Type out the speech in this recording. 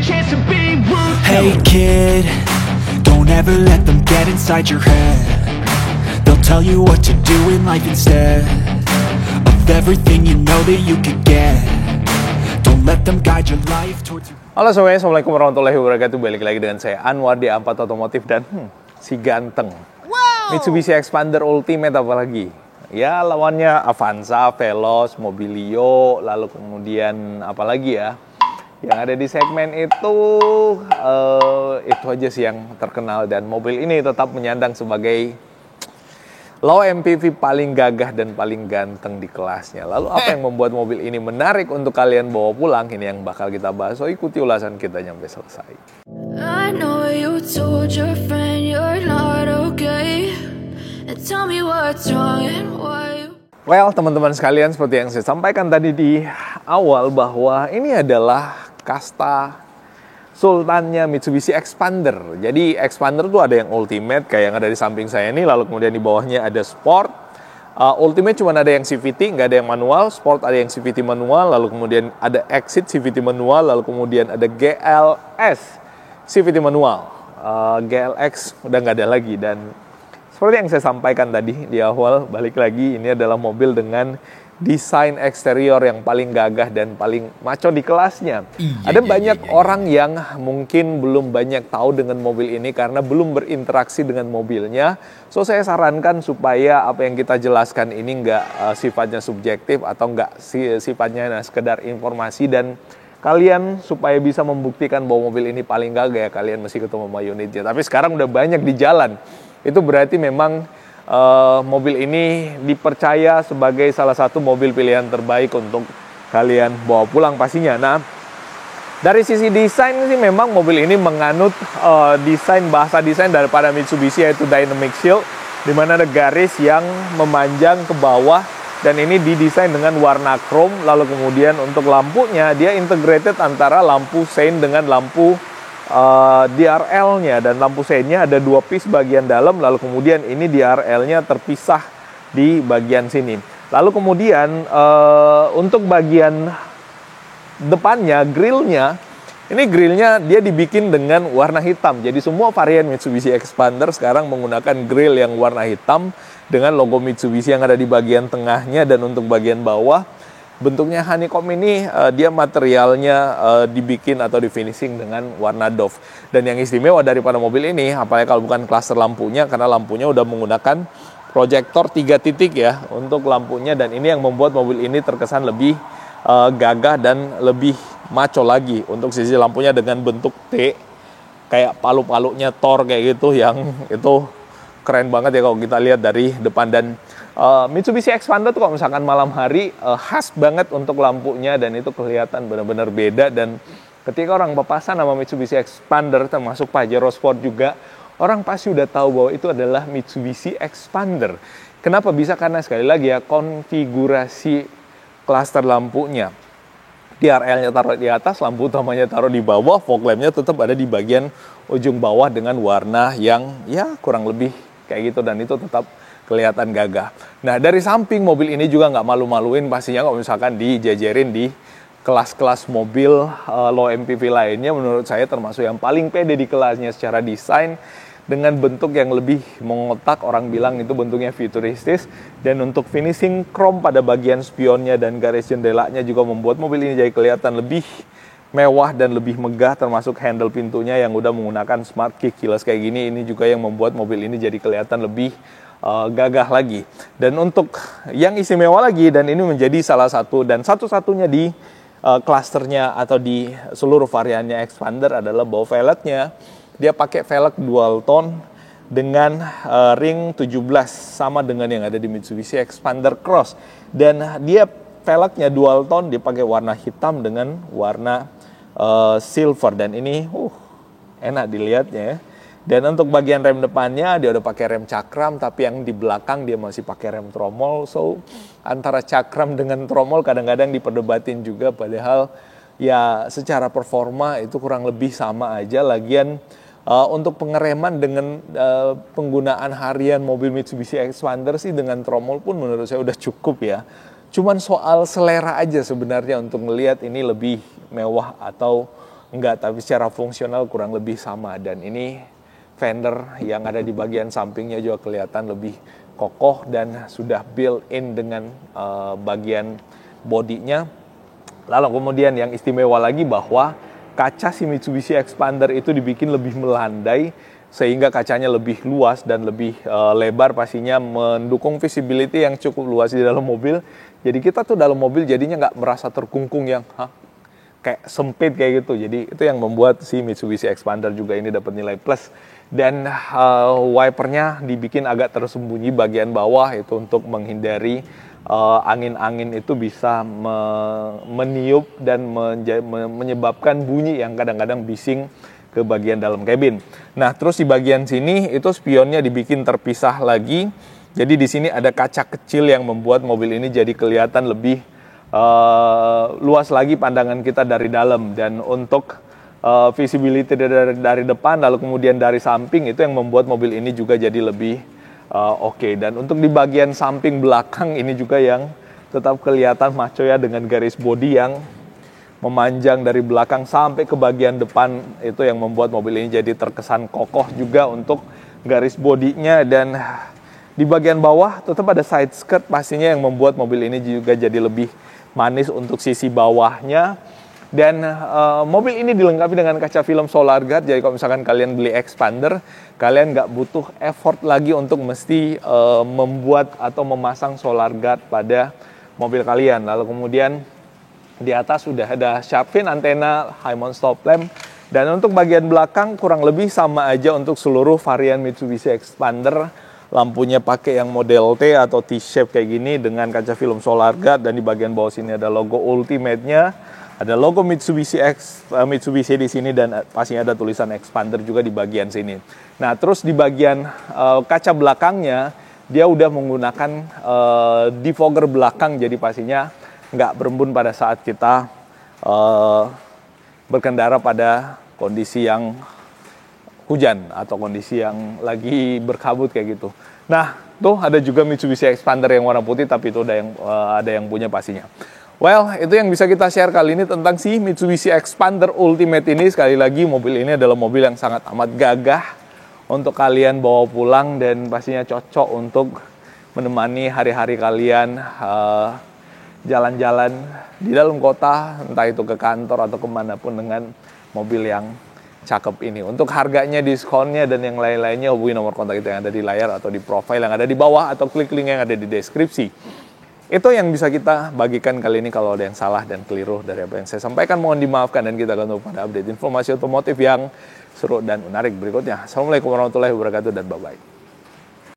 chance to be ruthless. Hey kid, don't ever let them get inside your head. They'll tell you what to do in life instead of everything you know that you could get. Don't let them guide your life towards your... Halo semuanya, Assalamualaikum warahmatullahi wabarakatuh. Balik lagi dengan saya Anwar di A4 Otomotif dan si ganteng Mitsubishi Expander Ultimate apalagi. Ya lawannya Avanza, Veloz, Mobilio, lalu kemudian apalagi ya yang ada di segmen itu aja sih yang terkenal, dan mobil ini tetap menyandang sebagai low MPV paling gagah dan paling ganteng di kelasnya. Lalu apa yang membuat mobil ini menarik untuk kalian bawa pulang? Ini yang bakal kita bahas, so ikuti ulasan kita sampai selesai. I know you told your friend you're not okay, and tell me what's wrong and why you... Well, teman-teman sekalian, seperti yang saya sampaikan tadi di awal bahwa ini adalah kasta sultannya Mitsubishi Expander. Jadi Expander tuh ada yang Ultimate kayak yang ada di samping saya ini, lalu kemudian di bawahnya ada Sport. Ultimate cuma ada yang CVT, nggak ada yang manual. Sport ada yang CVT manual, lalu kemudian ada Exit CVT manual, lalu kemudian ada GLS CVT manual. GLX udah nggak ada lagi, dan seperti yang saya sampaikan tadi di awal, balik lagi ini adalah mobil dengan desain eksterior yang paling gagah dan paling maco di kelasnya. Ada banyak orang yang mungkin belum banyak tahu dengan mobil ini karena belum berinteraksi dengan mobilnya. So saya sarankan supaya apa yang kita jelaskan ini nggak sifatnya subjektif atau nggak sifatnya sekedar informasi, dan kalian supaya bisa membuktikan bahwa mobil ini paling gagah ya kalian mesti ketemu sama unitnya. Tapi sekarang udah banyak di jalan. Itu berarti memang mobil ini dipercaya sebagai salah satu mobil pilihan terbaik untuk kalian bawa pulang pastinya. Nah, dari sisi desain sih memang mobil ini menganut bahasa desain daripada Mitsubishi, yaitu Dynamic Shield, di mana ada garis yang memanjang ke bawah, dan ini didesain dengan warna chrome. Lalu kemudian untuk lampunya dia integrated antara lampu sein dengan lampu DRL-nya, dan lampu sein-nya ada dua piece bagian dalam, lalu kemudian ini DRL-nya terpisah di bagian sini. Lalu kemudian untuk bagian depannya, grillnya, ini grillnya dia dibikin dengan warna hitam. Jadi semua varian Mitsubishi Expander sekarang menggunakan grill yang warna hitam dengan logo Mitsubishi yang ada di bagian tengahnya, dan untuk bagian bawah bentuknya honeycomb ini dia materialnya dibikin atau di finishing dengan warna doff. Dan yang istimewa daripada mobil ini, apalagi kalau bukan cluster lampunya, karena lampunya udah menggunakan proyektor 3 titik ya untuk lampunya, dan ini yang membuat mobil ini terkesan lebih gagah dan lebih maco lagi. Untuk sisi lampunya dengan bentuk T kayak palu-palunya Thor kayak gitu, yang itu keren banget ya kalau kita lihat dari depan. Dan Mitsubishi Expander tuh kalau misalkan malam hari khas banget untuk lampunya, dan itu kelihatan benar-benar beda. Dan ketika orang papasan sama Mitsubishi Expander, termasuk Pajero Sport juga, orang pasti udah tahu bahwa itu adalah Mitsubishi Expander. Kenapa bisa? Karena sekali lagi ya, konfigurasi klaster lampunya. DRL-nya taruh di atas, lampu utamanya taruh di bawah, fog lamp-nya tetap ada di bagian ujung bawah dengan warna yang ya kurang lebih kayak gitu, dan itu tetap kelihatan gagah. Nah, dari samping mobil ini juga nggak malu-maluin pastinya kalau misalkan dijajarin di kelas-kelas mobil low MPV lainnya. Menurut saya termasuk yang paling pede di kelasnya secara desain, dengan bentuk yang lebih mengotak, orang bilang itu bentuknya futuristis. Dan untuk finishing chrome pada bagian spionnya dan garis jendelanya juga membuat mobil ini jadi kelihatan lebih mewah dan lebih megah, termasuk handle pintunya yang udah menggunakan smart key keyless kayak gini. Ini juga yang membuat mobil ini jadi kelihatan lebih gagah lagi. Dan untuk yang istimewa lagi, dan ini menjadi salah satu dan satu-satunya di klasternya atau di seluruh variannya Expander, adalah bahwa velgnya dia pakai velg dual tone dengan ring 17, sama dengan yang ada di Mitsubishi Expander Cross. Dan dia velgnya dual tone, dia pakai warna hitam dengan warna silver, dan ini enak dilihatnya ya. Dan untuk bagian rem depannya dia udah pakai rem cakram, tapi yang di belakang dia masih pakai rem tromol. So antara cakram dengan tromol kadang-kadang diperdebatin juga, padahal ya secara performa itu kurang lebih sama aja. Lagian untuk pengereman dengan penggunaan harian mobil Mitsubishi Expander sih dengan tromol pun menurut saya udah cukup ya. Cuman soal selera aja sebenarnya untuk melihat ini lebih mewah atau enggak, tapi secara fungsional kurang lebih sama. Dan ini fender yang ada di bagian sampingnya juga kelihatan lebih kokoh dan sudah built-in dengan bagian bodinya. Lalu kemudian yang istimewa lagi bahwa kaca si Mitsubishi Expander itu dibikin lebih melandai sehingga kacanya lebih luas dan lebih lebar, pastinya mendukung visibility yang cukup luas di dalam mobil. Jadi kita tuh dalam mobil jadinya nggak merasa terkungkung yang kayak sempit kayak gitu. Jadi itu yang membuat si Mitsubishi Expander juga ini dapat nilai plus. Dan wipernya dibikin agak tersembunyi bagian bawah itu untuk menghindari angin-angin itu bisa meniup dan menyebabkan bunyi yang kadang-kadang bising ke bagian dalam kabin. Nah, terus di bagian sini itu spionnya dibikin terpisah lagi. Jadi di sini ada kaca kecil yang membuat mobil ini jadi kelihatan lebih luas lagi pandangan kita dari dalam. Dan untuk visibility dari depan lalu kemudian dari samping itu yang membuat mobil ini juga jadi lebih oke. Dan untuk di bagian samping belakang ini juga yang tetap kelihatan maco ya, dengan garis bodi yang memanjang dari belakang sampai ke bagian depan, itu yang membuat mobil ini jadi terkesan kokoh juga untuk garis bodinya. Dan di bagian bawah tetap ada side skirt pastinya yang membuat mobil ini juga jadi lebih manis untuk sisi bawahnya. Dan mobil ini dilengkapi dengan kaca film Solar Guard. Jadi kalau misalkan kalian beli Expander, kalian nggak butuh effort lagi untuk mesti membuat atau memasang Solar Guard pada mobil kalian. Lalu kemudian di atas sudah ada shark fin, antena, high mount stop lamp. Dan untuk bagian belakang kurang lebih sama aja untuk seluruh varian Mitsubishi Expander. Lampunya pakai yang model T atau T-shape kayak gini dengan kaca film Solar Guard. Dan di bagian bawah sini ada logo Ultimate-nya, ada logo Mitsubishi di sini, dan pastinya ada tulisan Expander juga di bagian sini. Nah, terus di bagian kaca belakangnya dia udah menggunakan defogger belakang, jadi pastinya nggak berembun pada saat kita berkendara pada kondisi yang hujan atau kondisi yang lagi berkabut kayak gitu. Nah, tuh ada juga Mitsubishi Expander yang warna putih, tapi itu ada yang punya pastinya. Well, itu yang bisa kita share kali ini tentang si Mitsubishi Expander Ultimate ini. Sekali lagi, mobil ini adalah mobil yang sangat amat gagah untuk kalian bawa pulang dan pastinya cocok untuk menemani hari-hari kalian jalan-jalan di dalam kota, entah itu ke kantor atau kemanapun dengan mobil yang cakep ini. Untuk harganya, diskonnya, dan yang lain-lainnya hubungi nomor kontak kita yang ada di layar atau di profile yang ada di bawah, atau klik link yang ada di deskripsi. Itu yang bisa kita bagikan kali ini. Kalau ada yang salah dan keliru dari apa yang saya sampaikan, mohon dimaafkan, dan kita akan pada update informasi otomotif yang seru dan menarik berikutnya. Assalamualaikum warahmatullahi wabarakatuh dan bye-bye.